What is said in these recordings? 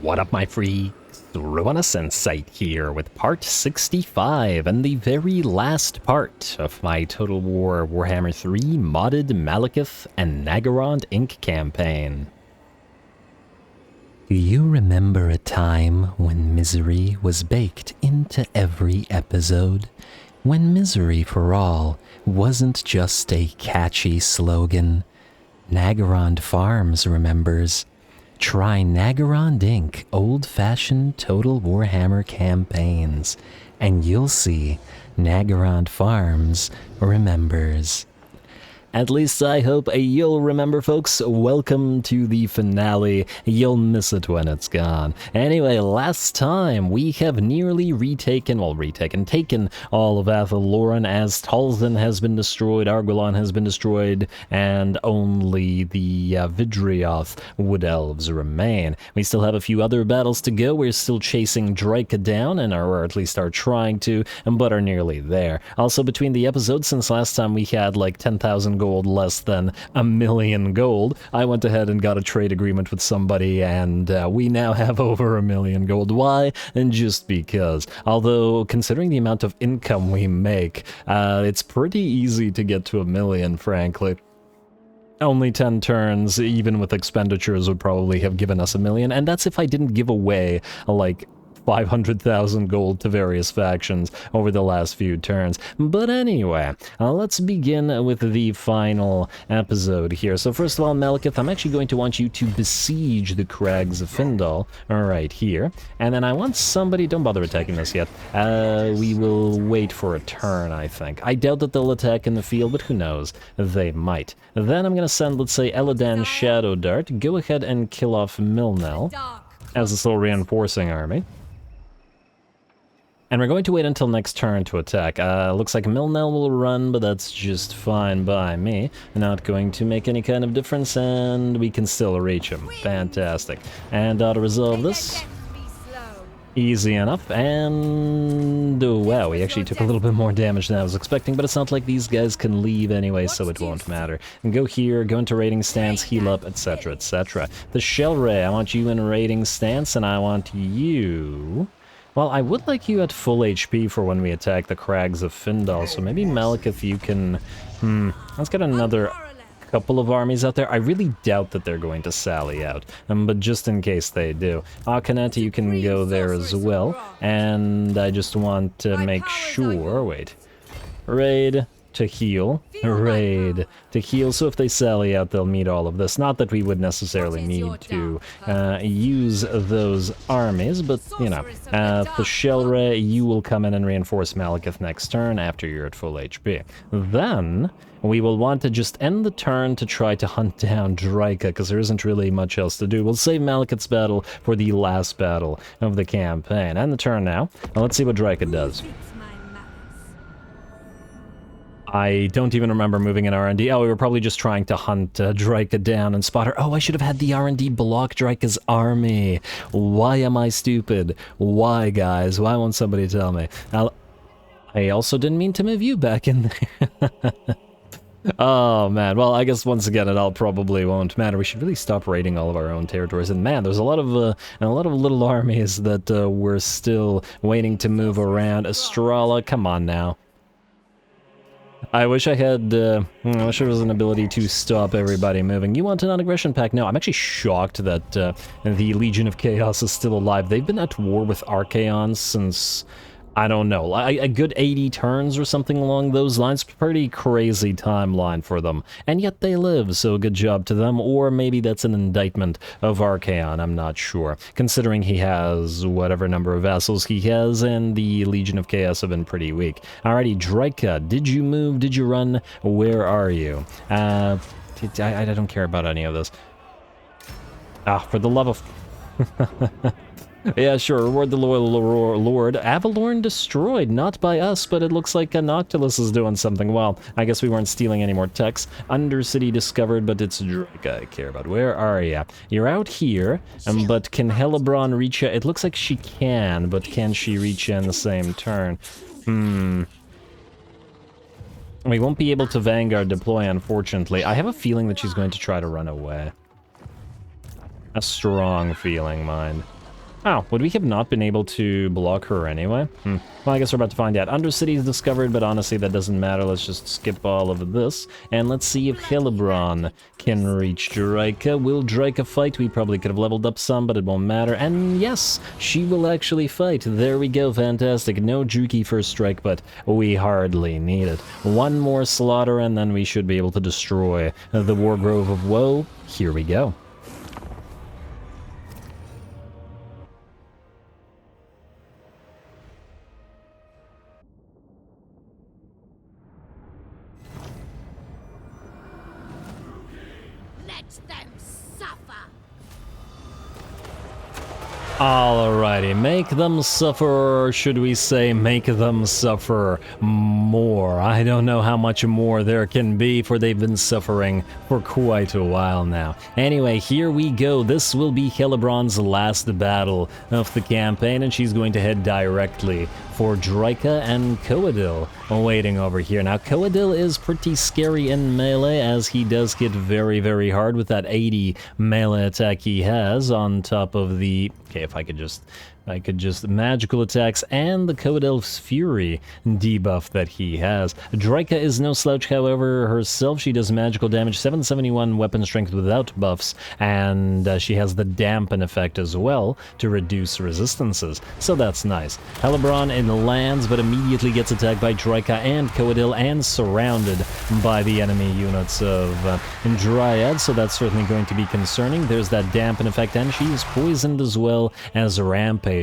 What up, my freaks? RuinousInsight here with part 65 and the very last part of my Total War Warhammer 3 modded Malekith and Naggarond Inc. campaign. Do you remember a time when misery was baked into every episode? When misery for all wasn't just a catchy slogan? Naggarond Farms remembers. Try Naggarond Inc. old-fashioned Total Warhammer campaigns, and you'll see Naggarond Farms remembers. At least I hope you'll remember, folks. Welcome to the finale. You'll miss it when it's gone. Anyway, last time we have nearly taken all of Hellebron, as Talzin has been destroyed, Argolon has been destroyed, and only the Vidrioth Wood Elves remain. We still have a few other battles to go. We're still chasing Drika down, or at least are trying to, but are nearly there. Also, between the episodes, since last time we had like 10,000 gold less than 1,000,000 gold, I went ahead and got a trade agreement with somebody, and we now have over 1,000,000 gold. Why? And just because. Although, considering the amount of income we make, it's pretty easy to get to 1,000,000, frankly. Only 10 turns, even with expenditures, would probably have given us 1,000,000, and that's if I didn't give away, like, 500,000 gold to various factions over the last few turns. But anyway, let's begin with the final episode here. So first of all, Malekith, I'm actually going to want you to besiege the Crags of Findal right here. And then I want somebody, don't bother attacking this yet. We will wait for a turn, I think. I doubt that they'll attack in the field, but who knows? They might. Then I'm going to send, let's say, Eladan Shadow Dart. Go ahead and kill off Milnel as this little reinforcing army. And we're going to wait until next turn to attack. Looks like Milnel will run, but that's just fine by me. Not going to make any kind of difference, and we can still reach him. Fantastic. And auto-resolve this. Easy enough, and oh wow, we actually took a little bit more damage than I was expecting, but it's not like these guys can leave anyway, so it won't matter. And go here, go into raiding stance, heal up, etc, etc. The Shell Ray, I want you in raiding stance, and I want you... Well, I would like you at full HP for when we attack the Crags of Findal, so maybe Malekith, you can... let's get another couple of armies out there. I really doubt that they're going to sally out, but just in case they do. Akanet, you can go there as well, and I just want to make sure... Wait. Raid to heal. Raid to heal, so if they sally out, they'll meet all of this. Not that we would necessarily need to use those armies, but, you know, the Shell Ray, you will come in and reinforce Malekith next turn after you're at full HP. Then we will want to just end the turn to try to hunt down Drika, because there isn't really much else to do. We'll save Malekith's battle for the last battle of the campaign. End the turn now. Now let's see what Drika does. I don't even remember moving an R&D. Oh, we were probably just trying to hunt Drika down and spot her. Oh, I should have had the R&D block Drika's army. Why am I stupid? Why, guys? Why won't somebody tell me? I also didn't mean to move you back in there. Oh, man. Well, I guess once again, it all probably won't matter. We should really stop raiding all of our own territories. And man, there's a lot of little armies that we're still waiting to move around. Astrala, come on now. I wish I had, I wish there was an ability to stop everybody moving. You want a non-aggression pact? No, I'm actually shocked that the Legion of Chaos is still alive. They've been at war with Archaon since, I don't know, a good 80 turns or something along those lines. Pretty crazy timeline for them. And yet they live, so good job to them. Or maybe that's an indictment of Archaon, I'm not sure. Considering he has whatever number of vassals he has, and the Legion of Chaos have been pretty weak. Alrighty, Drika, did you move? Did you run? Where are you? I don't care about any of this. For the love of... Yeah, sure, reward the loyal lord. Avalorn destroyed, not by us, but it looks like Noctilus is doing something. Well, I guess we weren't stealing any more techs. Undercity discovered, but it's Drika I care about. Where are ya? You're out here, but can Hellebron reach ya? It looks like she can, but can she reach ya in the same turn? We won't be able to Vanguard deploy, unfortunately. I have a feeling that she's going to try to run away. A strong feeling, mind. Oh, would we have not been able to block her anyway? Well, I guess we're about to find out. Undercity is discovered, but honestly, that doesn't matter. Let's just skip all of this. And let's see if Hellebron can reach Draika. Will Draika fight? We probably could have leveled up some, but it won't matter. And yes, she will actually fight. There we go, fantastic. No Juki first strike, but we hardly need it. One more slaughter, and then we should be able to destroy the Wargrove of Woe. Here we go. Alrighty, make them suffer, or should we say make them suffer more? I don't know how much more there can be, for they've been suffering for quite a while now. Anyway, here we go. This will be Hellebron's last battle of the campaign, and she's going to head directly for Draika and Coadil waiting over here. Now, Coadil is pretty scary in melee, as he does hit very, very hard with that 80 melee attack he has, on top of the... Okay, if I could just magical attacks and the Coadil's Fury debuff that he has. Draika is no slouch, however, herself. She does magical damage, 771 weapon strength without buffs, and she has the dampen effect as well to reduce resistances, so that's nice. Hellebron in lands, but immediately gets attacked by Draika and Coadil and surrounded by the enemy units of Dryad, so that's certainly going to be concerning. There's that dampen effect, and she is poisoned as well as Rampage.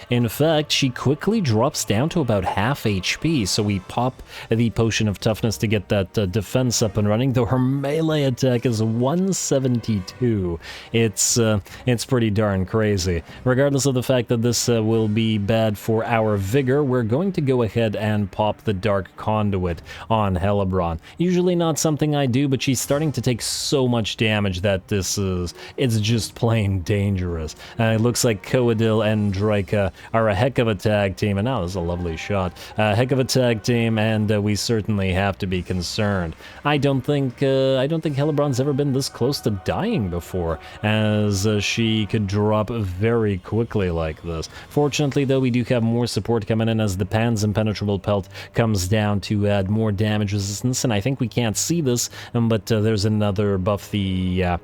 In fact, she quickly drops down to about half HP, so we pop the Potion of Toughness to get that defense up and running, though her melee attack is 172. It's pretty darn crazy. Regardless of the fact that this will be bad for our Vigor, we're going to go ahead and pop the Dark Conduit on Hellebron. Usually not something I do, but she's starting to take so much damage that it's just plain dangerous. It looks like Coadil and Draika are a heck of a tag team, and now this is a lovely shot. A heck of a tag team, and we certainly have to be concerned. I don't think Hellebron's ever been this close to dying before, as she could drop very quickly like this. Fortunately, though, we do have more support coming in as the Pan's Impenetrable Pelt comes down to add more damage resistance, and I think we can't see this, but there's another buff, the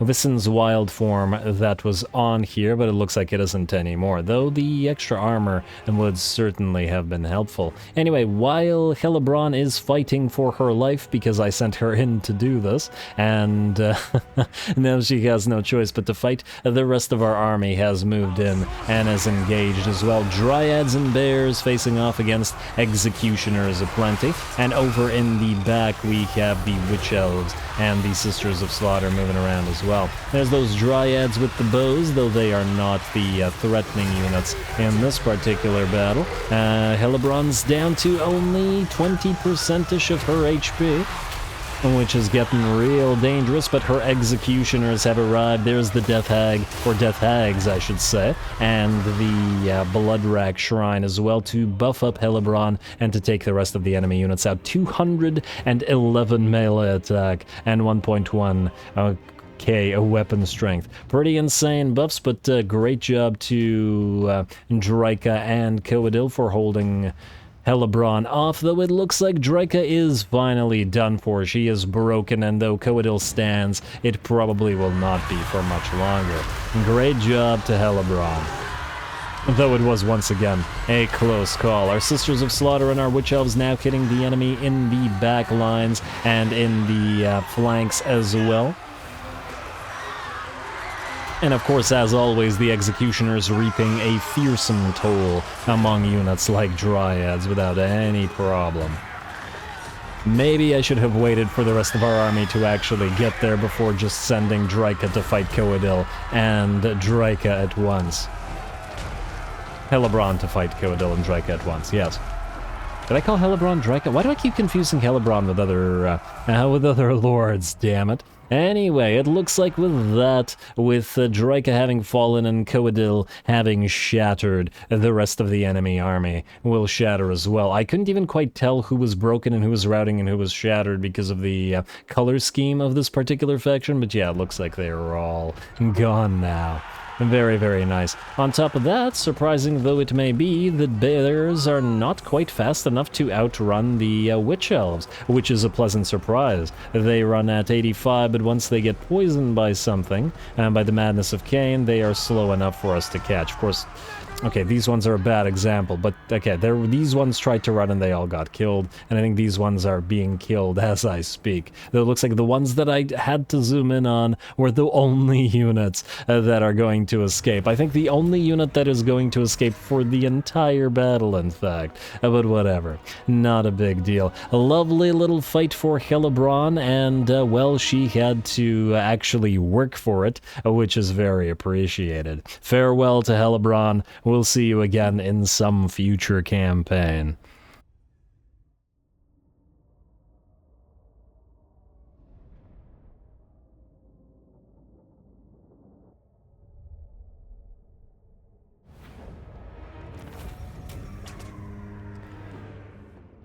Vissen's Wild form that was on here, but it looks like it isn't anymore, though the extra armor would certainly have been helpful. Anyway, while Hellebron is fighting for her life, because I sent her in to do this, and now she has no choice but to fight, the rest of our army has moved in and is engaged as well. Dryads and Bears facing off against Executioners aplenty, and over in the back we have the Witch Elves and the Sisters of Slaughter moving around as well. There's those Dryads with the bows, though they are not the threatening units in this particular battle. Hellebron's down to only 20%-ish of her HP, which is getting real dangerous, but her Executioners have arrived. There's the Death Hag, or Death Hags, I should say, and the Blood Rack Shrine as well to buff up Hellebron and to take the rest of the enemy units out. 211 melee attack and 1.1 a weapon strength. Pretty insane buffs, but great job to Draika and Coadil for holding Hellebron off, though it looks like Draika is finally done for. She is broken, and though Coadil stands, it probably will not be for much longer. Great job to Hellebron, though it was once again a close call. Our Sisters of Slaughter and our Witch Elves now hitting the enemy in the back lines and in the flanks as well. And of course, as always, the Executioners reaping a fearsome toll among units like Dryads without any problem. Maybe I should have waited for the rest of our army to actually get there before just sending Draika to fight Coadil and Draika at once. Hellebron to fight Coadil and Draika at once, yes. Did I call Hellebron Draika? Why do I keep confusing Hellebron with other lords, damn it? Anyway, it looks like with that, with Draika having fallen and Coadil having shattered, the rest of the enemy army will shatter as well. I couldn't even quite tell who was broken and who was routing and who was shattered because of the color scheme of this particular faction, but yeah, it looks like they are all gone now. Very, very nice. On top of that, surprising though it may be, the bears are not quite fast enough to outrun the witch elves, which is a pleasant surprise. They run at 85, but once they get poisoned by something, by the madness of Cain, they are slow enough for us to catch. Of course, okay, these ones are a bad example, but okay, these ones tried to run and they all got killed, and I think these ones are being killed as I speak. Though it looks like the ones that I had to zoom in on were the only units that are going to escape. I think the only unit that is going to escape for the entire battle, in fact. But whatever, not a big deal. A lovely little fight for Hellebron, and well, she had to actually work for it, which is very appreciated. Farewell to Hellebron. We'll see you again in some future campaign.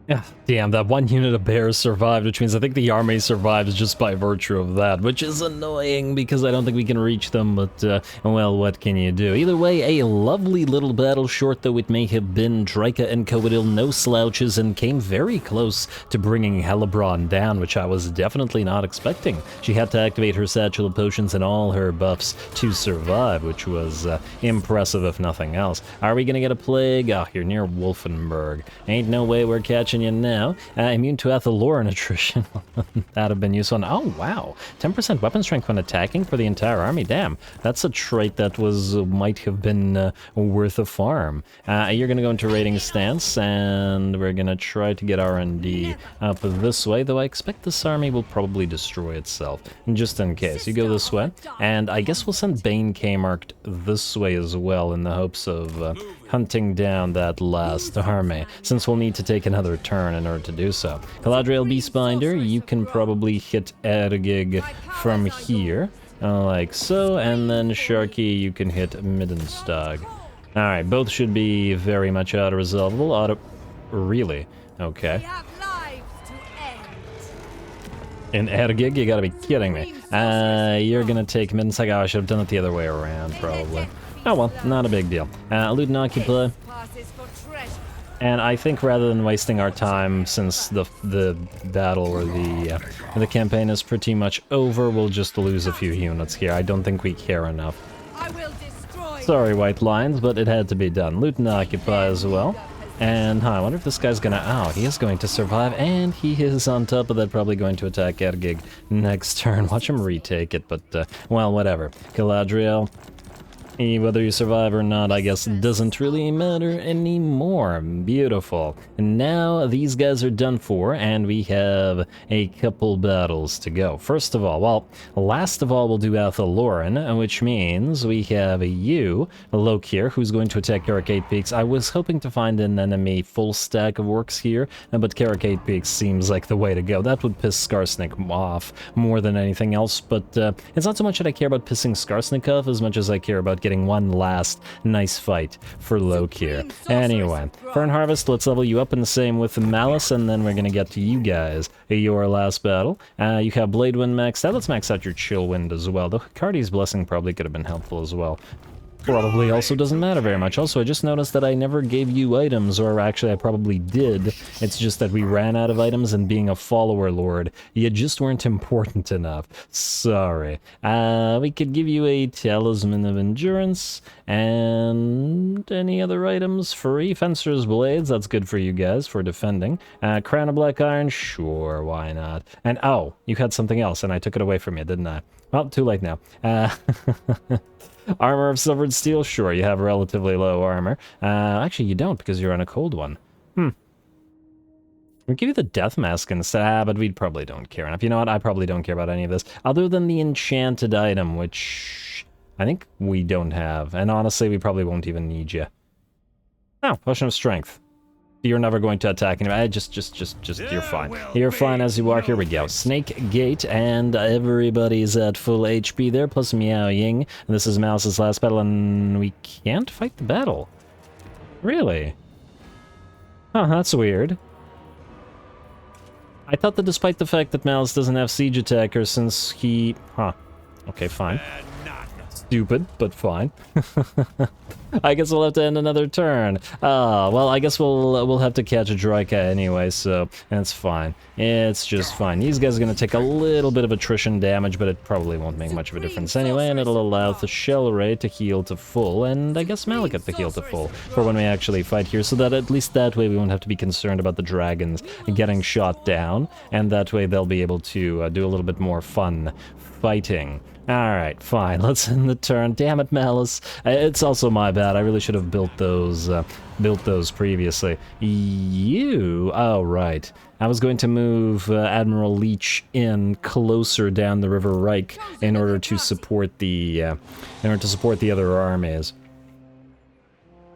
Yeah, damn, that one unit of bears survived, which means I think the army survives just by virtue of that, which is annoying because I don't think we can reach them, but, well, what can you do? Either way, a lovely little battle, short though it may have been. Draika and Coadil, no slouches, and came very close to bringing Hellebron down, which I was definitely not expecting. She had to activate her satchel of potions and all her buffs to survive, which was impressive if nothing else. Are we gonna get a plague? Oh, you're near Wolfenburg. Ain't no way we're catching you now. Immune to Atheloran attrition. That'd have been useful. Oh, wow. 10% weapon strength when attacking for the entire army. Damn. That's a trait that might have been worth a farm. You're going to go into raiding stance, and we're going to try to get R&D up this way, though I expect this army will probably destroy itself, just in case. You go this way, and I guess we'll send Bane K-marked this way as well in the hopes of hunting down that last army, since we'll need to take another turn in order to do so. Galadriel Beastbinder, you can probably hit Ergig from here, like so, and then Sharky, you can hit Middenstag. Alright, both should be very much auto-resolvable. Really? Okay. In Ergig? You gotta be kidding me. You're gonna take Middenstag. Oh, I should have done it the other way around, probably. Oh well, not a big deal. Loot and Occupy. And I think rather than wasting our time, since the battle or the campaign is pretty much over, we'll just lose a few units here. I don't think we care enough. Sorry, White Lions, but it had to be done. Loot and Occupy as well. And I wonder if this guy's gonna... Oh, he is going to survive, and he is on top of that probably going to attack Ergig next turn. Watch him retake it, but, well, whatever. Galadriel... Whether you survive or not, I guess, doesn't really matter anymore. Beautiful. And now these guys are done for, and we have a couple battles to go. First of all, well, last of all, we'll do Atheloran, which means we have you, Lokhir, who's going to attack Carricate Peaks. I was hoping to find an enemy full stack of orcs here, but Carricate Peaks seems like the way to go. That would piss Skarsnik off more than anything else, but it's not so much that I care about pissing Skarsnik off as much as I care about getting one last nice fight for Lokhir. Anyway, Fern Harvest, let's level you up, in the same with Malus, and then we're gonna get to you guys, your last battle. You have Blade Wind maxed out. Let's max out your Chill Wind as well, though Cardi's Blessing probably could have been helpful as well. Probably also doesn't matter very much. Also, I just noticed that I never gave you items, or actually I probably did. It's just that we ran out of items, and being a follower lord, you just weren't important enough. Sorry. We could give you a Talisman of Endurance, and any other items free. Fencer's Blades, that's good for you guys, for defending. Crown of Black Iron, sure, why not? And oh, you had something else, and I took it away from you, didn't I? Well, too late now. Armor of Silvered Steel, sure, you have relatively low armor. Actually, you don't, because you're on a cold one. We'll give you the Death Mask instead, but we probably don't care enough. You know what, I probably don't care about any of this, other than the enchanted item, which I think we don't have. And honestly, we probably won't even need you. Oh, Potion of Strength. You're never going to attack anybody. Just, you're fine. You're fine as you are. Here we go. Snake Gate, and everybody's at full HP there, plus Meow Ying. And this is Malus's last battle, and we can't fight the battle. Really? Huh, that's weird. I thought that despite the fact that Malus doesn't have siege attackers, since he... Huh. Okay, fine. Stupid, but fine. I guess we'll have to end another turn. Well, I guess we'll have to catch a Droika anyway, so that's fine. It's just fine. These guys are going to take a little bit of attrition damage, but it probably won't make much of a difference anyway, and it'll allow the Shell Ray to heal to full, and I guess Malekith to heal to full for when we actually fight here, so that at least that way we won't have to be concerned about the dragons getting shot down, and that way they'll be able to do a little bit more fun fighting. Alright, fine, let's end the turn. Damn it, Malus. It's also my bad. I really should have built those previously. You... Oh, right. I was going to move Admiral Leech in closer down the River Reich in order to support the other armies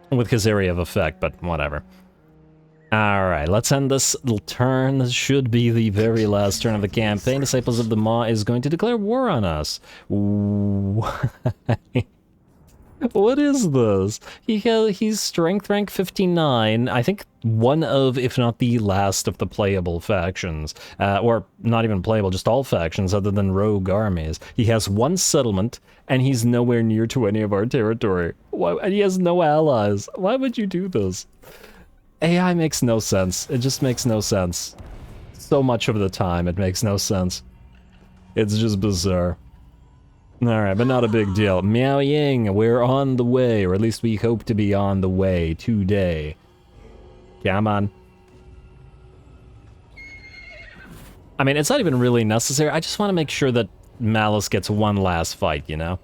with his area of effect, but whatever. Alright, let's end this turn. This should be the very last turn of the campaign. Disciples of the Maw is going to declare war on us. What is this? He's strength rank 59. I think one of, if not the last of the playable factions. Or not even playable, just all factions other than rogue armies. He has one settlement, and he's nowhere near to any of our territory. And he has no allies. Why would you do this? AI makes no sense. It just makes no sense. So much of the time, it makes no sense. It's just bizarre. Alright, but not a big deal. Meow Ying, we're on the way, or at least we hope to be on the way today. Come on. I mean, it's not even really necessary. I just want to make sure that Malus gets one last fight, you know?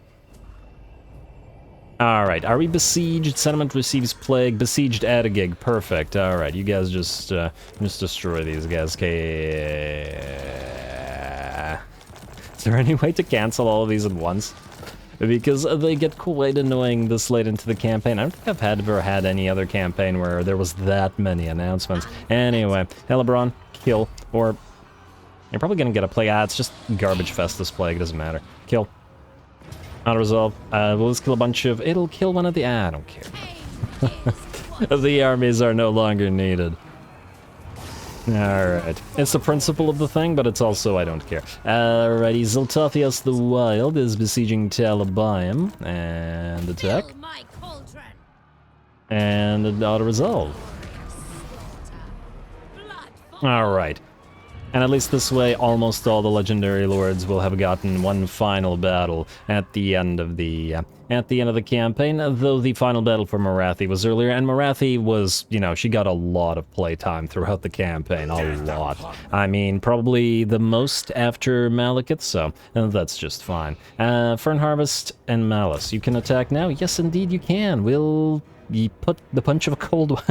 Alright, are we besieged? Settlement receives plague. Besieged at a gig. Perfect. Alright, you guys just destroy these guys. Okay. Is there any way to cancel all of these at once? Because they get quite annoying this late into the campaign. I don't think I've ever had any other campaign where there was that many announcements. Anyway, Hellebron, kill, or... You're probably gonna get a plague. It's just garbage fest, this plague. Doesn't matter. Kill. Auto resolve. We'll just kill a bunch of... It'll kill one of the... I don't care. The armies are no longer needed. Alright. It's the principle of the thing, but it's also I don't care. Alrighty, Zoltathios the Wild is besieging Talabayim. And attack. And auto resolve. Alright. And at least this way, almost all the legendary lords will have gotten one final battle at the end of the campaign. Though the final battle for Morathi was earlier, and Morathi was, you know, she got a lot of playtime throughout the campaign, a lot. I mean, probably the most after Malekith, so that's just fine. Fern Harvest and Malus, you can attack now. Yes, indeed, you can. You put the bunch of cold ones...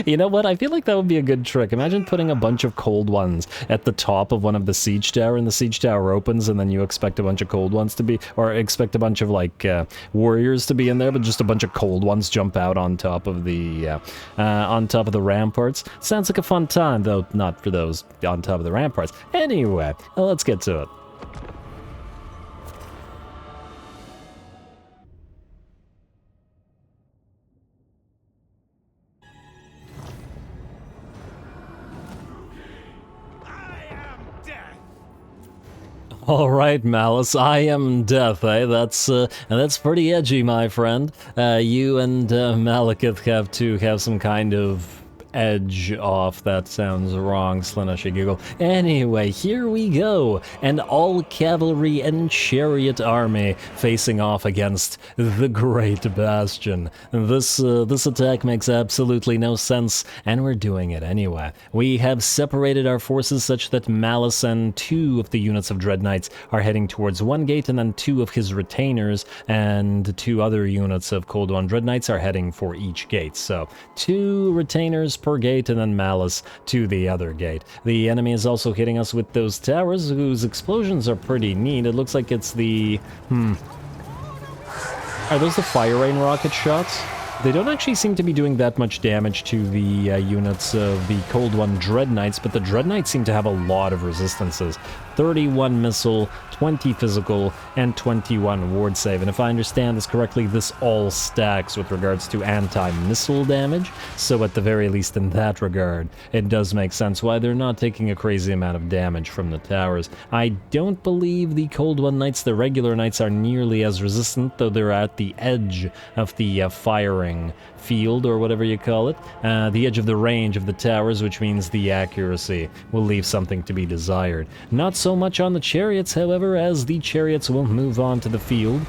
You know what? I feel like that would be a good trick. Imagine putting a bunch of cold ones at the top of one of the siege tower, and the siege tower opens, and then you expect a bunch of cold ones to be... Or expect a bunch of, like, warriors to be in there, but just a bunch of cold ones jump out on top of the... ramparts. Sounds like a fun time, though not for those on top of the ramparts. Anyway, let's get to it. Alright, Malus, I am death, eh? That's pretty edgy, my friend. You and Malekith have to have some kind of edge off. That sounds wrong, Slaanesh giggle. Anyway, here we go. An all-cavalry and chariot army facing off against the Great Bastion. This attack makes absolutely no sense, and we're doing it anyway. We have separated our forces such that Malus and 2 of the units of Dread Knights are heading towards one gate, and then 2 of his retainers and 2 other units of Cold One Dread Knights are heading for each gate. So, 2 retainers per gate, and then Malus to the other gate. The enemy is also hitting us with those towers, whose explosions are pretty neat. It looks like it's the... Are those the fire rain rocket shots? They don't actually seem to be doing that much damage to the units of the Cold One Dread Knights, but the Dread Knights seem to have a lot of resistances. 31 missile, 20 physical, and 21 ward save. And if I understand this correctly, this all stacks with regards to anti-missile damage, so at the very least in that regard, it does make sense why they're not taking a crazy amount of damage from the towers. I don't believe the Cold One Knights, the regular knights, are nearly as resistant, though they're at the edge of the firing field, or whatever you call it, the edge of the range of the towers, which means the accuracy will leave something to be desired. Not so much on the chariots, however, as the chariots will move on to the field.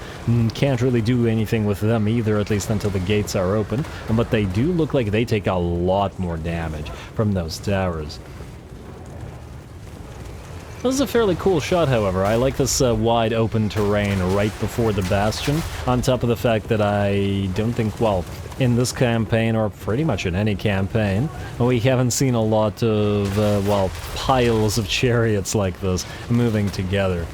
Can't really do anything with them either, at least until the gates are open, but they do look like they take a lot more damage from those towers. This is a fairly cool shot, however. I like this wide open terrain right before the Bastion, on top of the fact that I don't think, well, in this campaign, or pretty much in any campaign, we haven't seen a lot of, well, piles of chariots like this moving together.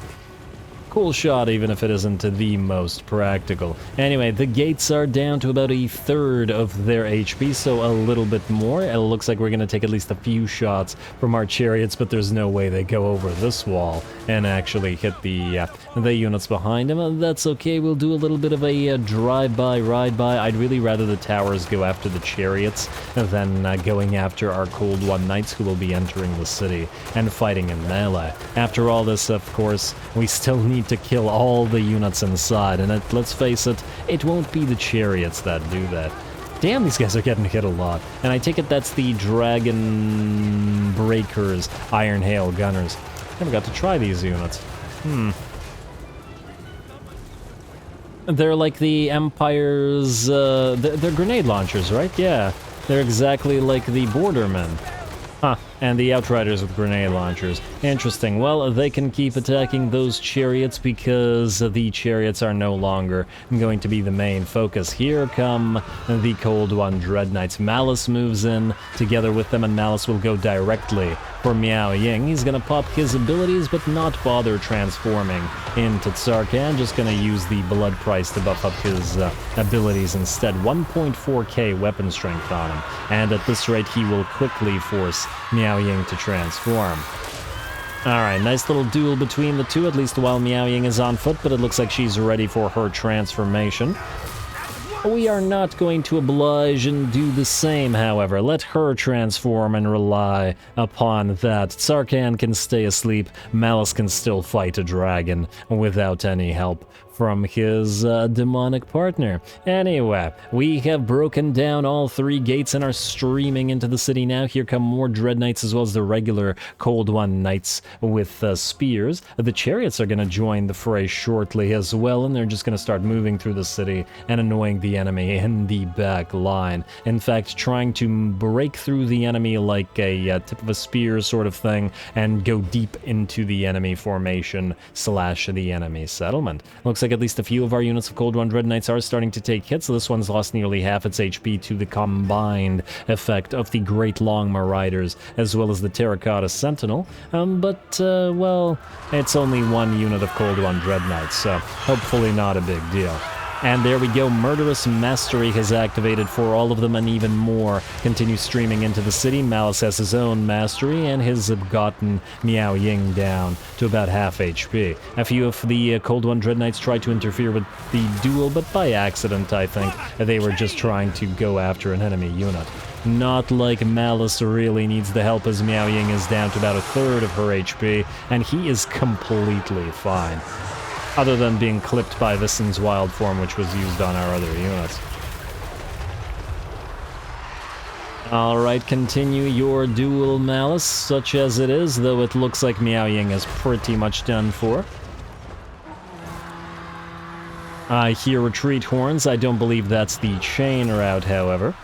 Cool shot, even if it isn't the most practical. Anyway, the gates are down to about a third of their HP, so a little bit more. It looks like we're going to take at least a few shots from our chariots, but there's no way they go over this wall and actually hit the units behind them. That's okay, we'll do a little bit of a drive-by, ride-by. I'd really rather the towers go after the chariots than going after our Cold One Knights, who will be entering the city and fighting in melee. After all this, of course, we still need to kill all the units inside, and let's face it, it won't be the chariots that do that. Damn, these guys are getting hit a lot. And I take it that's the Dragon Breakers, Iron Hail Gunners. Never got to try these units. They're like the Empire's, they're grenade launchers, right? Yeah, they're exactly like the Bordermen. Huh, and the Outriders with grenade launchers. Interesting. Well, they can keep attacking those chariots because the chariots are no longer going to be the main focus. Here come the Cold One Dread Knights. Malus moves in together with them, and Malus will go directly for Miao Ying. He's going to pop his abilities, but not bother transforming into Tsarkan. Just going to use the blood price to buff up his abilities instead. 1.4k weapon strength on him. And at this rate, he will quickly force Miao Ying to transform. Alright, nice little duel between the two, at least while Miao Ying is on foot, but it looks like she's ready for her transformation. We are not going to oblige and do the same, however. Let her transform and rely upon that. Tsarkan can stay asleep. Malus can still fight a dragon without any help from his demonic partner. Anyway, we have broken down all three gates and are streaming into the city now. Here come more Dread Knights as well as the regular Cold One Knights with spears. The chariots are going to join the fray shortly as well, and they're just going to start moving through the city and annoying the enemy in the back line. In fact, trying to break through the enemy like a tip of a spear sort of thing and go deep into the enemy formation / the enemy settlement. Looks like at least a few of our units of Cold One Dread Knights are starting to take hits. This one's lost nearly half its HP to the combined effect of the Great Long Marauders as well as the Terracotta Sentinel. Well, it's only one unit of Cold One Dread Knights, so hopefully not a big deal. And there we go, Murderous Mastery has activated for all of them and even more. Continue streaming into the city. Malus has his own mastery and has gotten Miao Ying down to about half HP. A few of the Cold One Dread Knights tried to interfere with the duel, but by accident, I think. They were just trying to go after an enemy unit. Not like Malus really needs the help, as Miao Ying is down to about a third of her HP, and he is completely fine. Other than being clipped by Vissen's wild form, which was used on our other units. Alright, continue your duel, Malus, such as it is, though it looks like Miao Ying is pretty much done for. I hear retreat horns. I don't believe that's the chain route, however.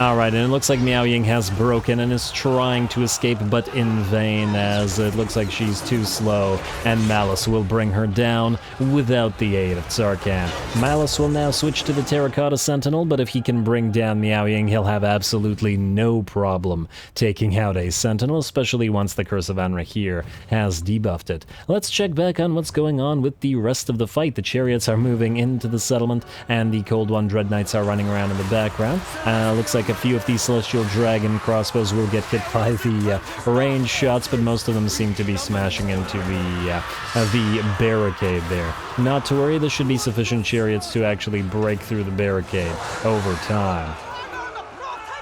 Alright, and it looks like Miao Ying has broken and is trying to escape, but in vain, as it looks like she's too slow, and Malus will bring her down without the aid of Tsarkan. Malus will now switch to the Terracotta Sentinel, but if he can bring down Miao Ying, he'll have absolutely no problem taking out a Sentinel, especially once the Curse of Anrahir has debuffed it. Let's check back on what's going on with the rest of the fight. The chariots are moving into the settlement, and the Cold One Dread Knights are running around in the background. Looks like a few of these Celestial Dragon crossbows will get hit by the range shots, but most of them seem to be smashing into the barricade there. Not to worry, there should be sufficient chariots to actually break through the barricade over time.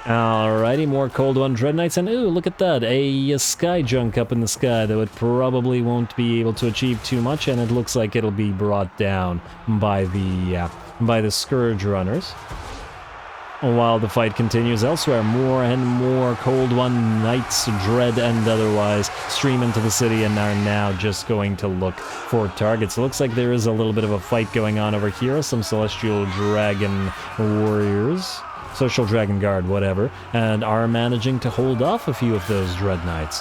Alrighty, more Cold One Dread Knights, and ooh, look at that, a sky junk up in the sky, though it probably won't be able to achieve too much, and it looks like it'll be brought down by the Scourge Runners. While the fight continues elsewhere, more and more Cold One Knights, Dread and otherwise, stream into the city and are now just going to look for targets. It looks like there is a little bit of a fight going on over here. Some Celestial Dragon Warriors, Social Dragon Guard, whatever, and are managing to hold off a few of those Dread Knights.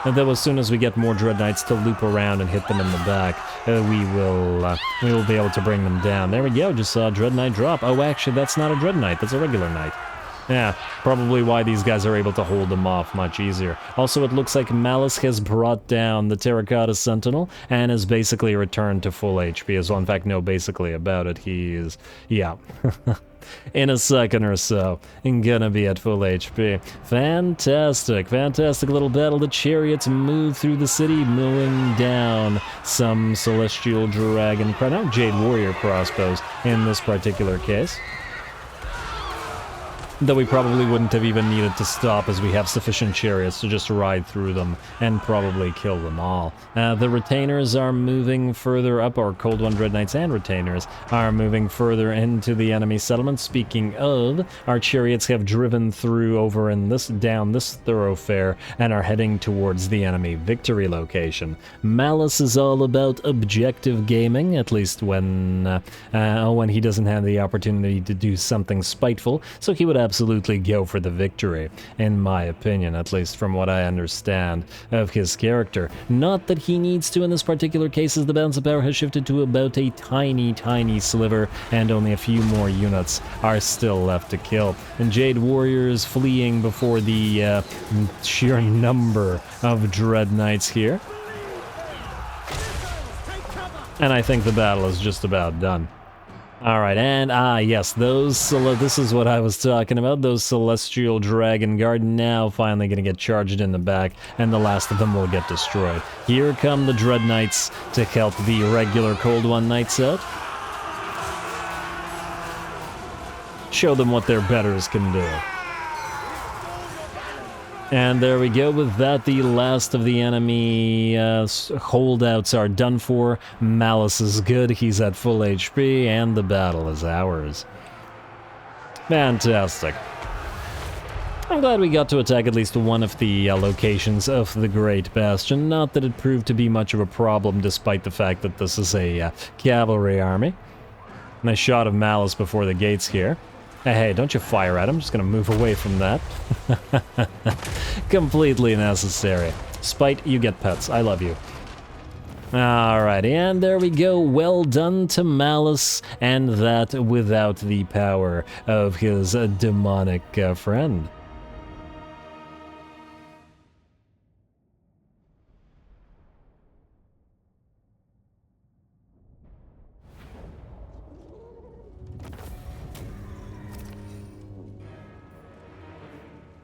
And though as soon as we get more Dread Knights to loop around and hit them in the back, we will be able to bring them down. There we go, just saw a Dread Knight drop. Oh, actually, that's not a Dread Knight, that's a regular Knight. Yeah, probably why these guys are able to hold them off much easier. Also, it looks like Malus has brought down the Terracotta Sentinel and has basically returned to full HP as well. In fact, no, basically about it, he is, yeah. In a second or so, gonna be at full HP. Fantastic, fantastic little battle. The chariots move through the city, mowing down some Celestial Dragon, no, Jade Warrior crossbows in this particular case. Though we probably wouldn't have even needed to stop, as we have sufficient chariots to just ride through them and probably kill them all. The Retainers are moving further up, or Cold One Dread Knights and Retainers are moving further into the enemy settlement. Speaking of, our chariots have driven through over in down this thoroughfare and are heading towards the enemy victory location. Malus is all about objective gaming, at least when he doesn't have the opportunity to do something spiteful, so he would absolutely go for the victory, in my opinion, at least from what I understand of his character. Not that he needs to in this particular case, as the balance of power has shifted to about a tiny, tiny sliver, and only a few more units are still left to kill. And Jade Warriors fleeing before the sheer number of Dread Knights here. And I think the battle is just about done. Alright, and yes, this is what I was talking about, those Celestial Dragon Guard now finally gonna get charged in the back, and the last of them will get destroyed. Here come the Dread Knights to help the regular Cold One Knights out. Show them what their betters can do. And there we go. With that, the last of the enemy holdouts are done for. Malus is good, he's at full HP, and the battle is ours. Fantastic. I'm glad we got to attack at least one of the locations of the Great Bastion. Not that it proved to be much of a problem, despite the fact that this is a cavalry army. Nice shot of Malus before the gates here. Hey, don't you fire at him, I'm just gonna move away from that. Completely necessary. Spite, you get pets, I love you. Alright, and there we go, well done to Malus, and that without the power of his demonic friend.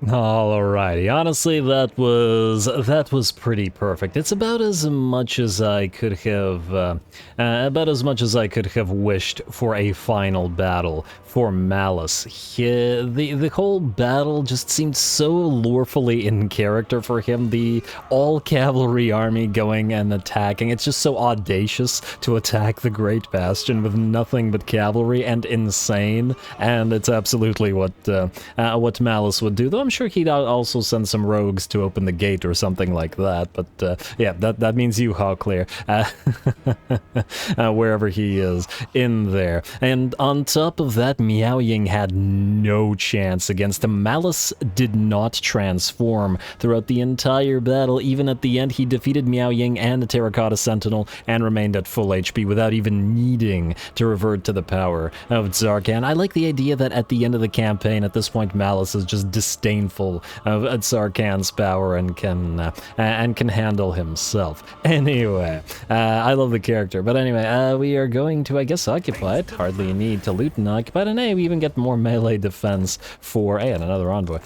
Alrighty, honestly, that was pretty perfect. It's about as much as I could have, wished for a final battle for Malus. The whole battle just seemed so lorefully in character for him. The all-cavalry army going and attacking. It's just so audacious to attack the Great Bastion with nothing but cavalry and insane, and it's absolutely what Malus would do, though I'm sure he'd also send some rogues to open the gate or something like that, but yeah, that means you, Lokhir, wherever he is in there. And on top of that, Miao Ying had no chance against him. Malus did not transform throughout the entire battle. Even at the end, he defeated Miao Ying and the Terracotta Sentinel and remained at full HP without even needing to revert to the power of Tsarkan. I like the idea that at the end of the campaign, at this point, Malus is just disdainful of Tsarkan's power and can handle himself. Anyway, I love the character. But anyway, we are going to, I guess, occupy it. Hardly a need to loot and occupy it. And hey, we even get more melee defense for, hey, and another envoy.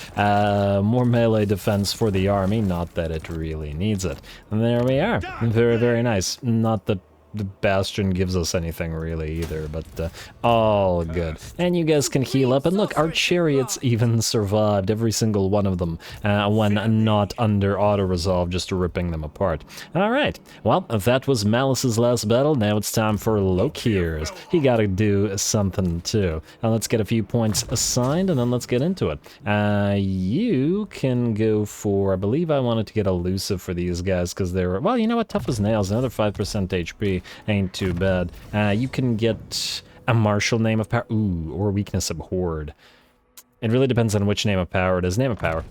More melee defense for the army. Not that it really needs it. And there we are. Very, very nice. Not that the Bastion gives us anything really either, but all good. And you guys can heal up, and look, our chariots even survived, every single one of them, when not under auto-resolve, just ripping them apart. Alright, well, that was Malus's last battle. Now it's time for Lokhir's. He gotta do something too. Now let's get a few points assigned, and then let's get into it. You can go for, I believe I wanted to get elusive for these guys, because they're, well, you know what, tough as nails, another 5% HP. Ain't too bad. You can get a martial name of power. Ooh, or weakness abhorred. It really depends on which name of power it is. Name of power.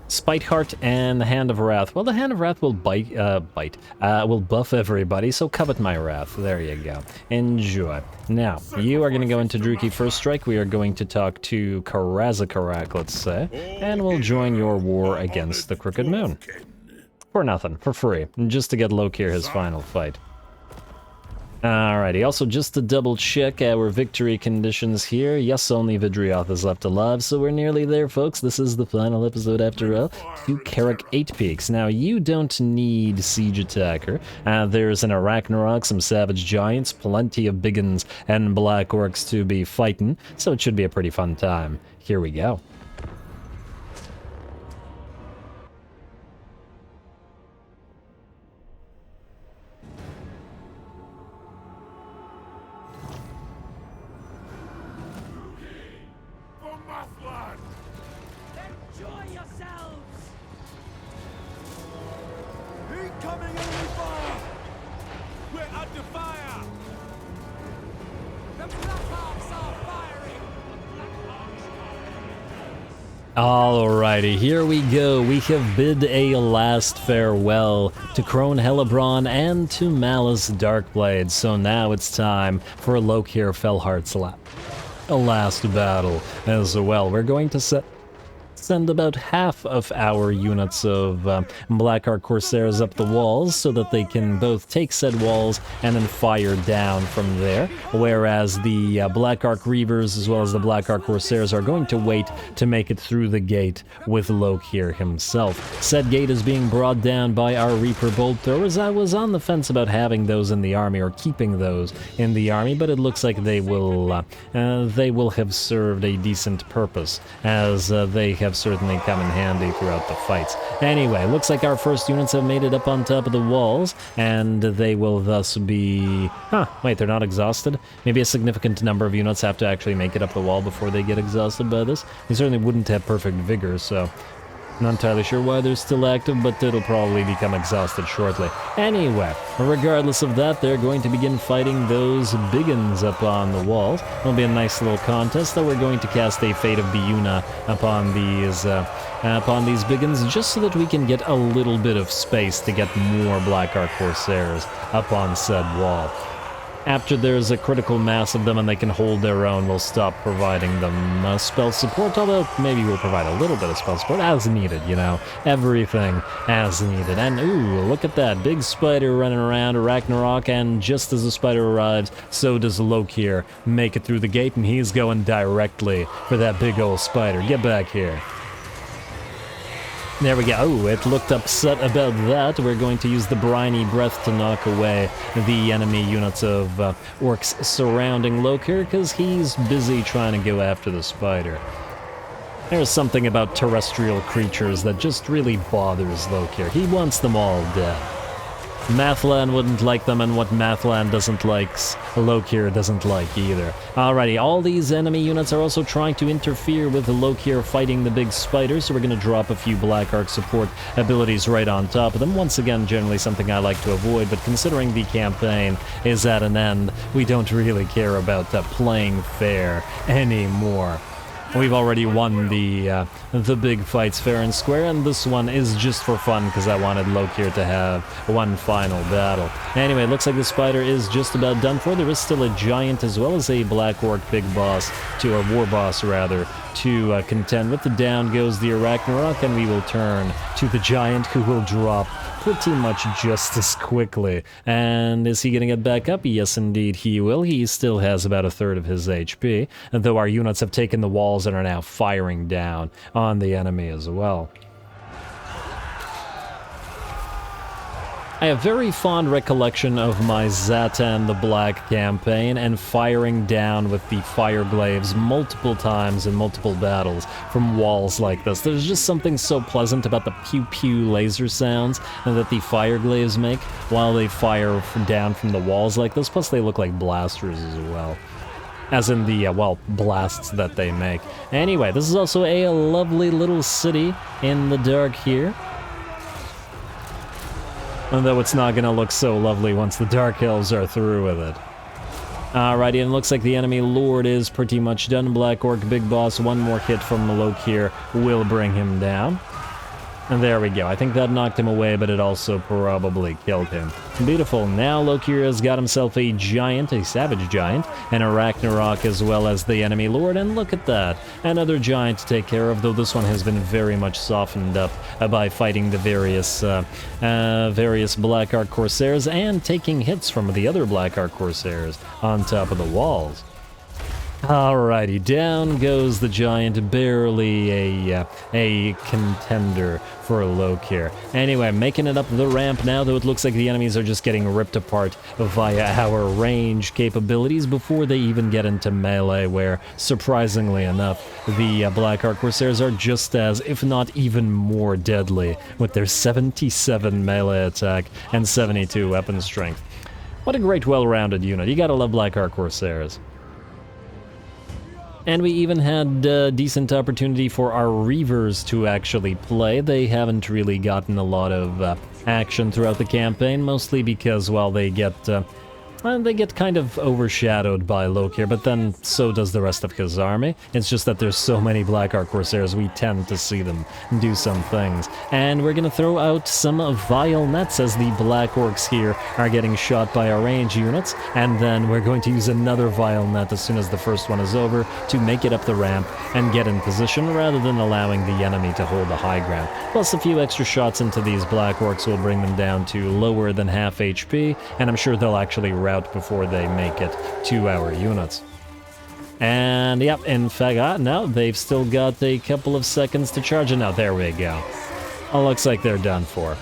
Spite Heart and the Hand of Wrath. Well, the Hand of Wrath will will buff everybody, so covet my wrath. There you go. Enjoy. Now, you are going to go into Druki First Strike. We are going to talk to Karazakarak, let's say, and we'll join your war against the Crooked Moon. For nothing, for free, just to get Lokhir his final fight. Alrighty, also just to double check our victory conditions here. Yes, only Vidrioth is left alive, so we're nearly there, folks. This is the final episode after all. To Carrick 8 Peaks. Now, you don't need Siege Attacker. There's an Arachnarok, some Savage Giants, plenty of Biggins and Black Orcs to be fighting, so it should be a pretty fun time. Here we go. Alrighty, here we go. We have bid a last farewell to Crone Hellebron and to Malus Darkblade. So now it's time for Lokhir Fellheart's last battle as well. We're going to send about half of our units of Blackheart Corsairs up the walls so that they can both take said walls and then fire down from there, whereas the Blackheart Reavers as well as the Blackheart Corsairs are going to wait to make it through the gate with Lokhir himself. Said gate is being brought down by our Reaper Bolt Throwers. I was on the fence about having those in the army or keeping those in the army, but it looks like they will have served a decent purpose, as they have certainly come in handy throughout the fights. Anyway, looks like our first units have made it up on top of the walls, and they will thus be... wait, they're not exhausted? Maybe a significant number of units have to actually make it up the wall before they get exhausted by this. They certainly wouldn't have perfect vigor, so... not entirely sure why they're still active, but it'll probably become exhausted shortly. Anyway, regardless of that, they're going to begin fighting those biggins up on the walls. It'll be a nice little contest, though we're going to cast a Fate of Biuna upon these biggins, just so that we can get a little bit of space to get more Blackheart Corsairs up on said wall. After there's a critical mass of them and they can hold their own, we'll stop providing them spell support, although maybe we'll provide a little bit of spell support as needed, you know, everything as needed. And ooh, look at that, big spider running around, Arachnarok, and just as the spider arrives, so does Lokhir make it through the gate, and he's going directly for that big old spider. Get back here. There we go. Oh, it looked upset about that. We're going to use the Briny Breath to knock away the enemy units of orcs surrounding Lokhir, because he's busy trying to go after the spider. There's something about terrestrial creatures that just really bothers Lokhir. He wants them all dead. Mathland wouldn't like them, and what Mathland doesn't like, Lokhir doesn't like either. Alrighty, all these enemy units are also trying to interfere with Lokhir fighting the big spider, so we're going to drop a few Black Ark support abilities right on top of them. Once again, generally something I like to avoid, but considering the campaign is at an end, we don't really care about playing fair anymore. We've already won the big fights fair and square, and this one is just for fun because I wanted Lokhir to have one final battle. Anyway, it looks like the spider is just about done for. There is still a giant as well as a Black Orc big boss, or war boss rather, to contend with. Down goes the Ragnarok, and we will turn to the giant, who will drop pretty much just as quickly. And is he going to get back up? Yes, indeed he will. He still has about a third of his HP, and though our units have taken the walls and are now firing down on the enemy as well. I have very fond recollection of my Zatan the Black campaign and firing down with the fire glaives multiple times in multiple battles from walls like this. There's just something so pleasant about the pew-pew laser sounds that the fire glaives make while they fire down from the walls like this. Plus they look like blasters as well. As in the, well, blasts that they make. Anyway, this is also a lovely little city in the dark here. Although it's not going to look so lovely once the Dark Elves are through with it. Alrighty, and it looks like the enemy Lord is pretty much done. Black Orc Big Boss, one more hit from Lokhir will bring him down. And there we go. I think that knocked him away, but it also probably killed him. Beautiful. Now Lokhir has got himself a giant, a savage giant, and a Ragnarok as well as the enemy Lord, and look at that. Another giant to take care of, though this one has been very much softened up by fighting the various Black Ark Corsairs and taking hits from the other Black Ark Corsairs on top of the walls. Alrighty, down goes the giant, barely a contender for Lokhir. Anyway, making it up the ramp now, though it looks like the enemies are just getting ripped apart via our range capabilities before they even get into melee, where, surprisingly enough, the Black Ark Corsairs are just as, if not even more deadly, with their 77 melee attack and 72 weapon strength. What a great well-rounded unit. You gotta love Black Ark Corsairs. And we even had a decent opportunity for our Reavers to actually play. They haven't really gotten a lot of action throughout the campaign, mostly because, well, they get kind of overshadowed by Lokhir, but then so does the rest of his army. It's just that there's so many Black Ark Corsairs, we tend to see them do some things. And we're gonna throw out some vile nets as the Black Orcs here are getting shot by our range units, and then we're going to use another vile net as soon as the first one is over to make it up the ramp and get in position rather than allowing the enemy to hold the high ground. Plus a few extra shots into these Black Orcs will bring them down to lower than half HP, and I'm sure they'll actually rout before they make it to our units. And yep, in fact, no, they've still got a couple of seconds to charge, and now there we go. It looks like they're done for.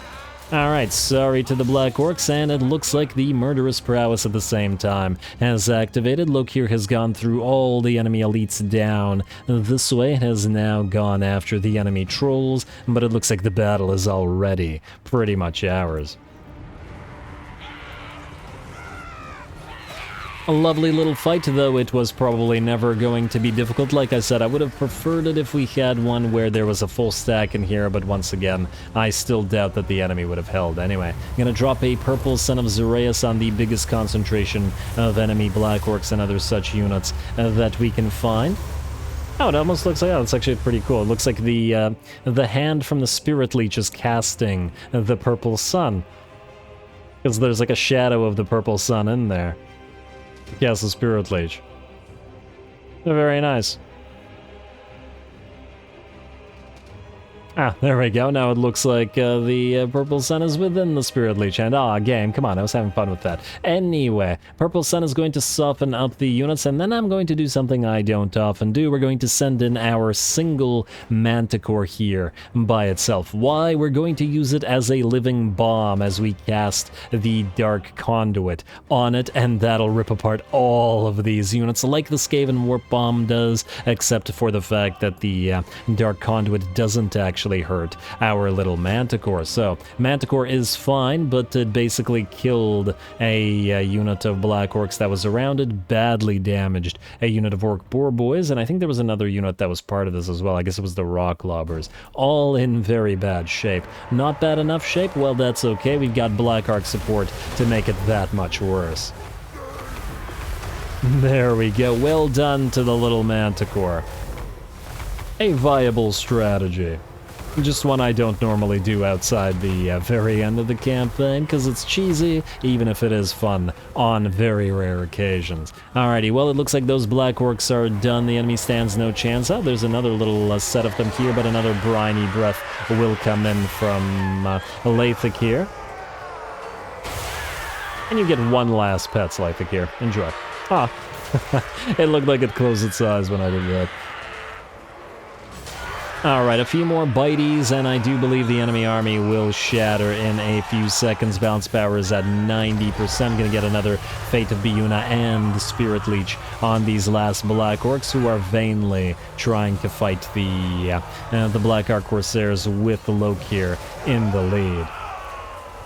Alright, sorry to the Black Orcs, and it looks like the Murderous Prowess at the same time has activated. Lokhir has gone through all the enemy elites down this way, has now gone after the enemy trolls, but it looks like the battle is already pretty much ours. A lovely little fight, though it was probably never going to be difficult. Like I said, I would have preferred it if we had one where there was a full stack in here, but once again, I still doubt that the enemy would have held. Anyway, I'm gonna drop a purple Son of Zoreus on the biggest concentration of enemy Black Orcs and other such units that we can find. Oh, it almost looks like, oh, it's actually pretty cool. It looks like the hand from the Spirit Leech is casting the purple sun. Because there's like a shadow of the purple sun in there. Yes, the Spirit Leech. Very nice. Ah, there we go. Now it looks like the Purple Sun is within the Spirit Leech. And, game, come on, I was having fun with that. Anyway, Purple Sun is going to soften up the units, and then I'm going to do something I don't often do. We're going to send in our single Manticore here by itself. Why? We're going to use it as a living bomb as we cast the Dark Conduit on it, and that'll rip apart all of these units, like the Skaven Warp Bomb does, except for the fact that the Dark Conduit doesn't actually actually hurt our little Manticore. So, Manticore is fine, but it basically killed a unit of Black Orcs that was around it, badly damaged a unit of Orc Boar Boys, and I think there was another unit that was part of this as well. I guess it was the Rock Lobbers. All in very bad shape. Not bad enough shape? Well, that's okay. We've got Black Arc support to make it that much worse. There we go. Well done to the little Manticore. A viable strategy. Just one I don't normally do outside the very end of the campaign, because it's cheesy, even if it is fun on very rare occasions. Alrighty, well, it looks like those Black Orcs are done. The enemy stands no chance. Oh, there's another little set of them here, but another briny breath will come in from Lokhir. And you get one last pet, Lokhir. Enjoy. Ah, it looked like it closed its eyes when I did that. Alright, a few more bites, and I do believe the enemy army will shatter in a few seconds. Bounce power is at 90%. Gonna get another Fate of Biuna and Spirit Leech on these last Black Orcs, who are vainly trying to fight the Black Arc Corsairs with Lokhir in the lead.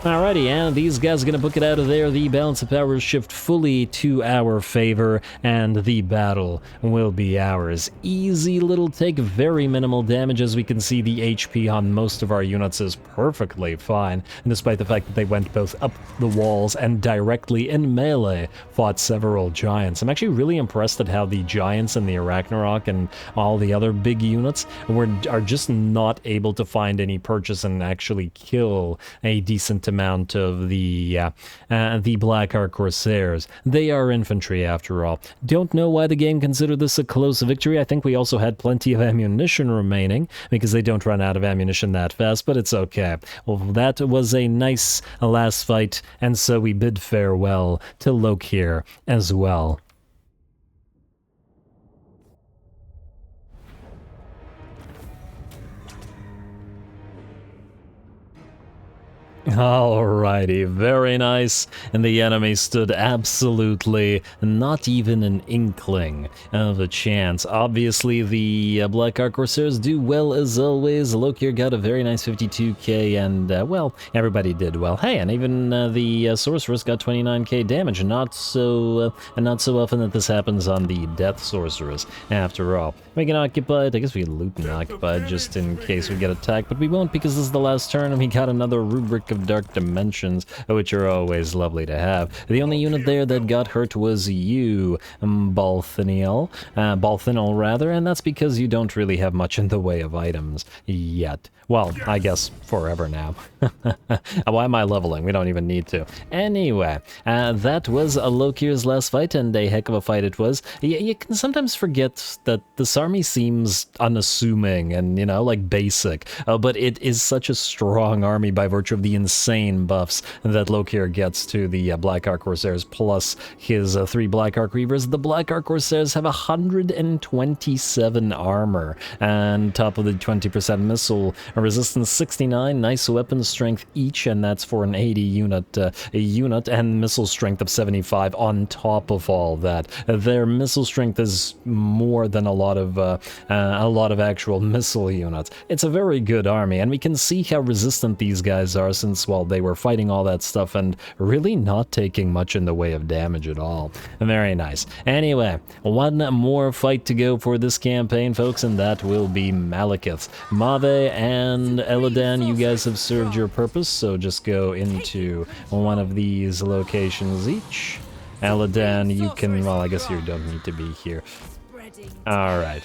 Alrighty, and these guys are going to book it out of there. The balance of power shift fully to our favor, and the battle will be ours. Easy little take, very minimal damage. As we can see, the HP on most of our units is perfectly fine, and despite the fact that they went both up the walls and directly in melee, fought several giants. I'm actually really impressed at how the giants and the Arachnarok and all the other big units are just not able to find any purchase and actually kill a decent amount of the Black Arc Corsairs. They are infantry after all. Don't know why the game considered this a close victory. I think we also had plenty of ammunition remaining, because they don't run out of ammunition that fast, but it's okay. Well, that was a nice last fight, and so we bid farewell to Lokhir as well. Alrighty, very nice, and the enemy stood absolutely not even an inkling of a chance. Obviously, the Black Arc Corsairs do well as always. Lokhir got a very nice 52k, and, well, everybody did well. Hey, and even the Sorceress got 29k damage. Not so often that this happens on the Death Sorceress, after all. We can occupy it. I guess we can loot and occupy it just in case we get attacked, but we won't, because this is the last turn, and we got another Rubric of Dark Dimensions, which are always lovely to have. The only unit there that got hurt was you, Balthinol, rather, and that's because you don't really have much in the way of items yet. Well, I guess forever now. Why am I leveling? We don't even need to. Anyway, that was Lokhir's last fight, and a heck of a fight it was. You can sometimes forget that this army seems unassuming and, you know, like basic, but it is such a strong army by virtue of the insane buffs that Lokhir gets to the Black Arc Corsairs, plus his 3 Black Arc Reavers. The Black Arc Corsairs have 127 armor, and top of the 20% missile resistance 69, nice weapon strength each, and that's for an 80 unit, and missile strength of 75 on top of all that. Their missile strength is more than a lot of actual missile units. It's a very good army, and we can see how resistant these guys are, since, well, they were fighting all that stuff and really not taking much in the way of damage at all. Very nice. Anyway, one more fight to go for this campaign, folks, and that will be Malekith. Mave and Eladan, you guys have served your purpose, so just go into one of these locations each. Eladan, you can, well, I guess you don't need to be here. Alright.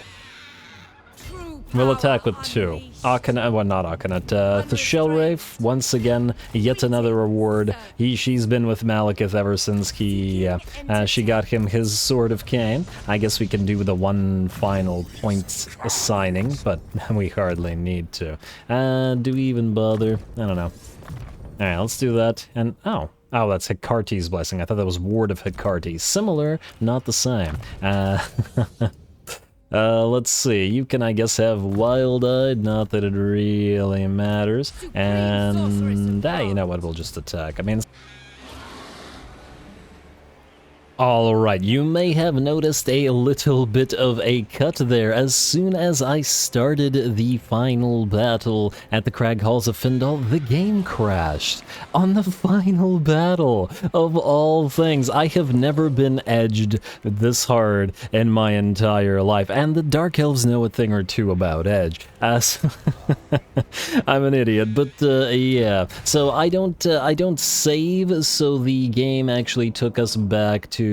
We'll attack with 2. Akhenet, well, not Akhenet, the Shellwraith, once again, yet another reward. She's been with Malekith ever since she got him his Sword of Cain. I guess we can do the one final point assigning, but we hardly need to. Do we even bother? I don't know. Alright, let's do that, and, oh, that's Hekarti's Blessing. I thought that was Ward of Hekarti. Similar, not the same. Let's see, you can, I guess, have Wild-Eyed, not that it really matters, and, you know what, we'll just attack. I mean, Alright, you may have noticed a little bit of a cut there. As soon as I started the final battle at the Crag Halls of Findal, the game crashed. On the final battle of all things. I have never been edged this hard in my entire life, and the Dark Elves know a thing or two about edge. I'm an idiot, but yeah. So I don't save, so the game actually took us back to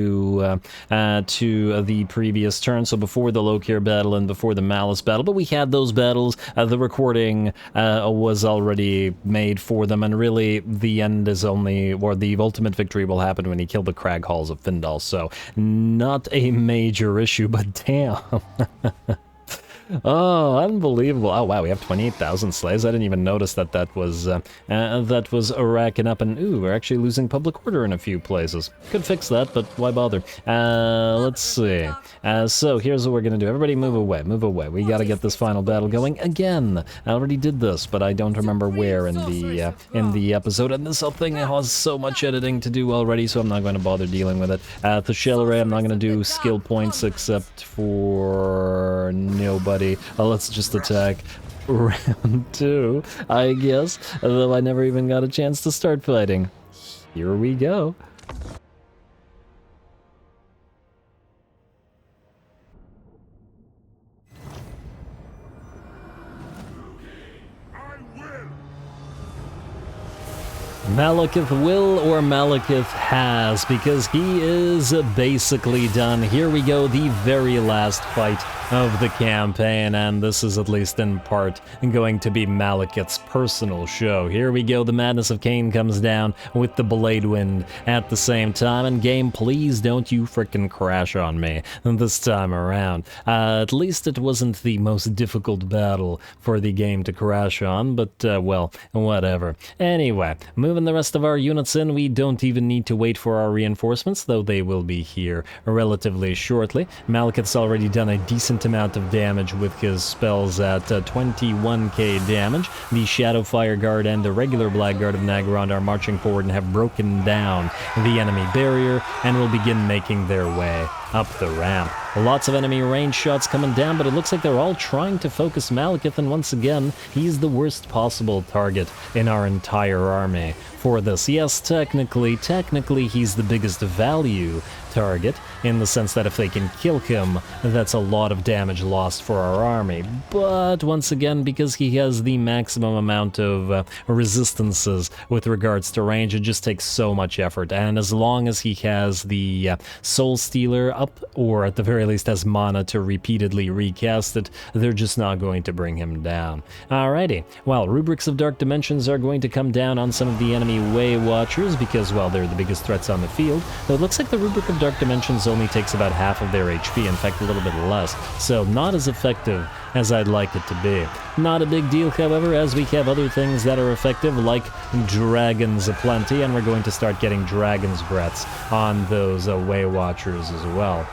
the previous turn, so before the Lokhir battle and before the Malus battle, but we had those battles, the recording was already made for them, and really the end is only, or the ultimate victory will happen when you kill the Crag Halls of Findal, so not a major issue, but damn. Oh, unbelievable. Oh, wow, we have 28,000 slaves. I didn't even notice that was racking up, and ooh, we're actually losing public order in a few places. Could fix that, but why bother? Let's see. So here's what we're gonna do. Everybody move away, move away. We gotta get this final battle going again. I already did this, but I don't remember where in the episode, and this whole thing has so much editing to do already, so I'm not going to bother dealing with it. The shell array, I'm not going to do skill points except for nobody. Let's just attack round 2, I guess, though I never even got a chance to start fighting. Here we go. Malekith will, or Malekith has, because he is basically done. Here we go, the very last fight of the campaign, and this is at least in part going to be Malekith's personal show. Here we go, the Madness of Cain comes down with the Blade Wind at the same time, and game, please don't you frickin' crash on me this time around. At least it wasn't the most difficult battle for the game to crash on, but, well, whatever. Anyway, moving the rest of our units in, we don't even need to wait for our reinforcements, though they will be here relatively shortly. Malekith's already done a decent amount of damage with his spells at 21k damage. The Shadow Fire Guard and the regular Blackguard of Naggarond are marching forward and have broken down the enemy barrier and will begin making their way up the ramp. Lots of enemy range shots coming down, but it looks like they're all trying to focus Malekith, and once again, he's the worst possible target in our entire army for this. Yes, technically, he's the biggest value target, in the sense that if they can kill him, that's a lot of damage lost for our army. But once again, because he has the maximum amount of resistances with regards to range, it just takes so much effort, and as long as he has the Soul Stealer up, or at the very least has mana to repeatedly recast it, they're just not going to bring him down. Alrighty, well, Rubrics of Dark Dimensions are going to come down on some of the enemy Way Watchers, because, well, they're the biggest threats on the field, though it looks like the Rubric of Dark Dimensions only takes about half of their HP, in fact a little bit less, so not as effective as I'd like it to be. Not a big deal, however, as we have other things that are effective, like dragons aplenty, and we're going to start getting dragon's breaths on those Way Watchers as well.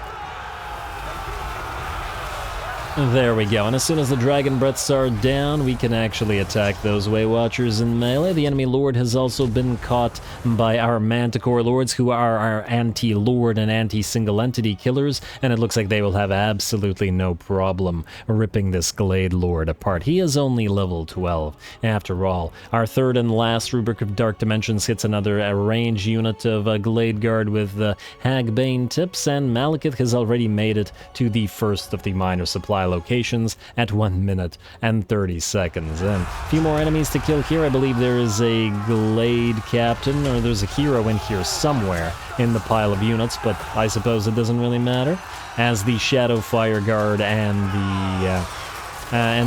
There we go, and as soon as the Dragon Breaths are down, we can actually attack those Way Watchers in melee. The enemy Lord has also been caught by our Manticore Lords, who are our anti-Lord and anti-single entity killers, and it looks like they will have absolutely no problem ripping this Glade Lord apart. He is only level 12, after all. Our third and last Rubric of Dark Dimensions hits another range unit of Glade Guard with Hagbane tips, and Malekith has already made it to the first of the minor supply locations at 1 minute and 30 seconds. And a few more enemies to kill here. I believe there is a Glade Captain, or there's a hero in here somewhere in the pile of units, but I suppose it doesn't really matter, as the Shadow Fire Guard and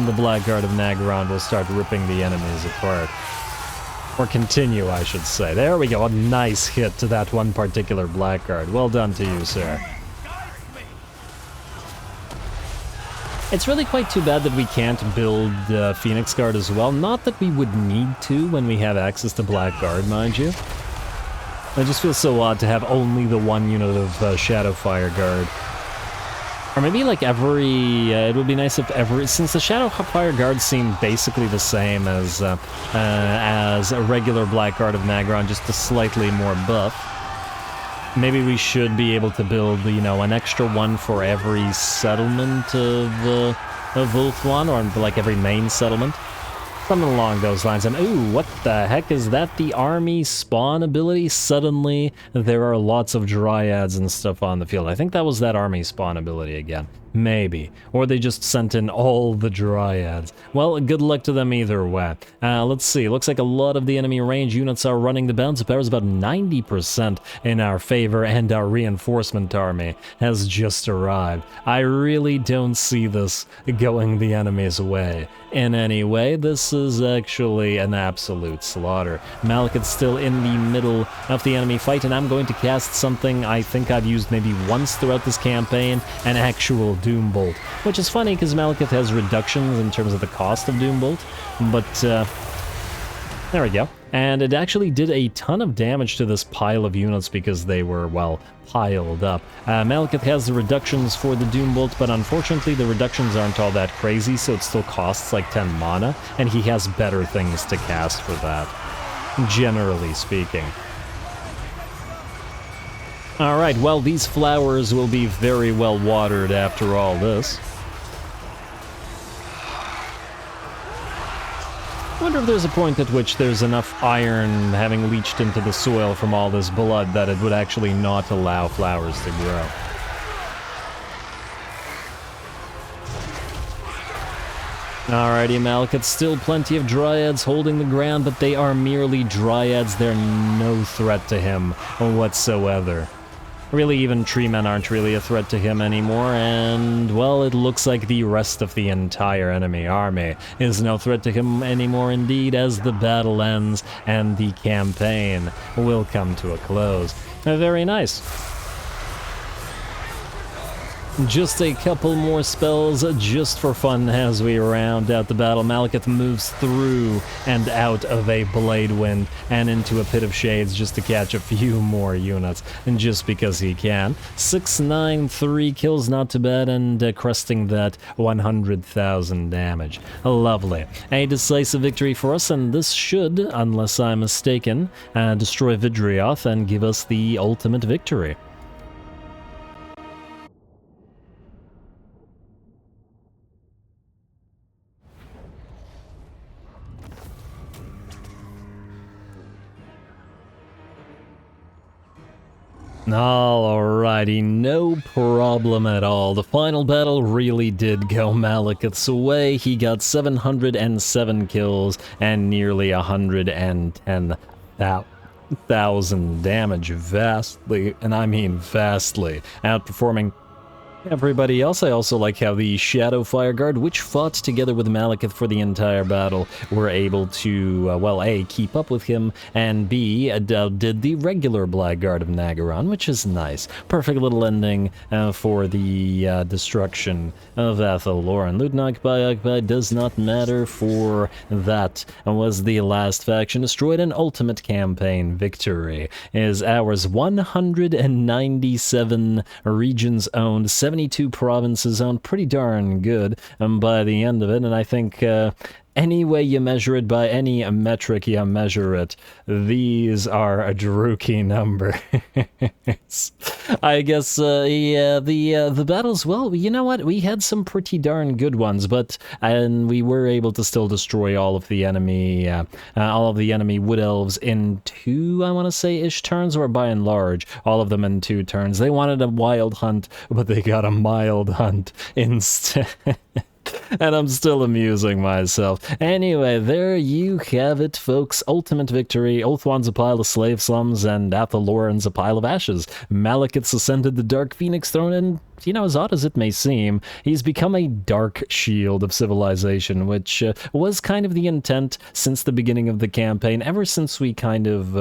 the Blackguard of Naggarond will start ripping the enemies apart. Or continue, I should say. There we go, a nice hit to that one particular Blackguard. Well done to you, sir. It's really quite too bad that we can't build Phoenix Guard as well. Not that we would need to when we have access to Blackguard, mind you. It just feels so odd to have only the one unit of Shadow Fire Guard. Or maybe like every, it would be nice if every, since the Shadow Fire Guards seem basically the same as a regular Blackguard of Naggarond, just a slightly more buff. maybe we should be able to build, you know, an extra one for every settlement of Ulthuan, or like every main settlement. Something along those lines. And ooh, what the heck is that? The army spawn ability? Suddenly, there are lots of dryads and stuff on the field. I think that was that army spawn ability again. Maybe. Or they just sent in all the dryads. Well, good luck to them either way. Let's see. Looks like a lot of the enemy range units are running the balance of power is about 90% in our favor, and our reinforcement army has just arrived. I really don't see this going the enemy's way in any way. This is actually an absolute slaughter. Malekith's still in the middle of the enemy fight, and I'm going to cast something I think I've used maybe once throughout this campaign, an actual Doombolt, which is funny because Malekith has reductions in terms of the cost of Doombolt, but there we go. And it actually did a ton of damage to this pile of units because they were, well, piled up. Malekith has the reductions for the Doombolt, but unfortunately the reductions aren't all that crazy, so it still costs like 10 mana, and he has better things to cast for that, generally speaking. Alright, well, these flowers will be very well watered after all this. I wonder if there's a point at which there's enough iron having leached into the soil from all this blood that it would actually not allow flowers to grow. Alrighty, Malekith, still plenty of dryads holding the ground, but they are merely dryads. They're no threat to him whatsoever. Really, even tree men aren't really a threat to him anymore, and, well, it looks like the rest of the entire enemy army is no threat to him anymore indeed, as the battle ends and the campaign will come to a close. Very nice. Just a couple more spells just for fun as we round out the battle. Malekith moves through and out of a Blade Wind and into a Pit of Shades just to catch a few more units, and just because he can. 693 kills, not too bad, and cresting that 100,000 damage. Lovely. A decisive victory for us, and this should, unless I'm mistaken, destroy Vidrioth and give us the ultimate victory. Alrighty, no problem at all. The final battle really did go Malekith's way. He got 707 kills and nearly 110,000 damage, vastly, and I mean vastly, outperforming everybody else. I also like how the Shadow Fireguard, which fought together with Malekith for the entire battle, were able to, well, A, keep up with him, and B, did the regular Blackguard of Naggarond, which is nice. Perfect little ending for the destruction of Athelloran. Loot and Occupy does not matter, for that was the last faction destroyed. An ultimate campaign victory is ours. 197 regions owned, 72 provinces owned, pretty darn good by the end of it, and I think any way you measure it, by any metric you measure it, these are a drooky number. I guess, yeah, the battles, well, you know what, we had some pretty darn good ones, and we were able to still destroy all of the enemy wood elves in 2, I want to say, ish turns, or by and large, all of them in 2 turns. They wanted a wild hunt, but they got a mild hunt instead. And I'm still amusing myself. Anyway, there you have it, folks. Ultimate victory. Ulthuan's a pile of slave slums, and Athelloran's a pile of ashes. Malekith's ascended the Dark Phoenix throne, and, you know, as odd as it may seem, he's become a dark shield of civilization, which was kind of the intent since the beginning of the campaign, ever since we kind of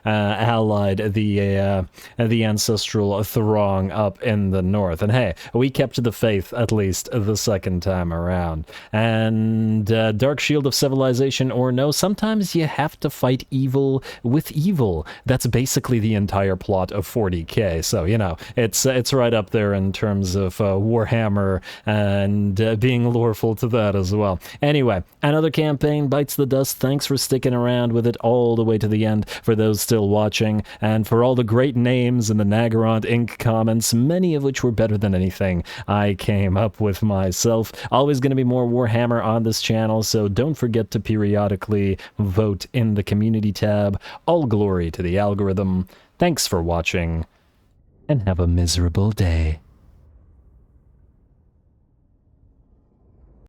allied the ancestral throng up in the north. And hey, we kept the faith, at least the second time around. around. And Dark Shield of Civilization or no, sometimes you have to fight evil with evil. That's basically the entire plot of 40k. So, you know, it's right up there in terms of Warhammer and being loreful to that as well. Anyway, another campaign bites the dust. Thanks for sticking around with it all the way to the end for those still watching, and for all the great names in the Naggarond Inc. comments, many of which were better than anything I came up with myself. Always going to be more Warhammer on this channel, so don't forget to periodically vote in the community tab. All glory to the algorithm. Thanks for watching, and have a miserable day.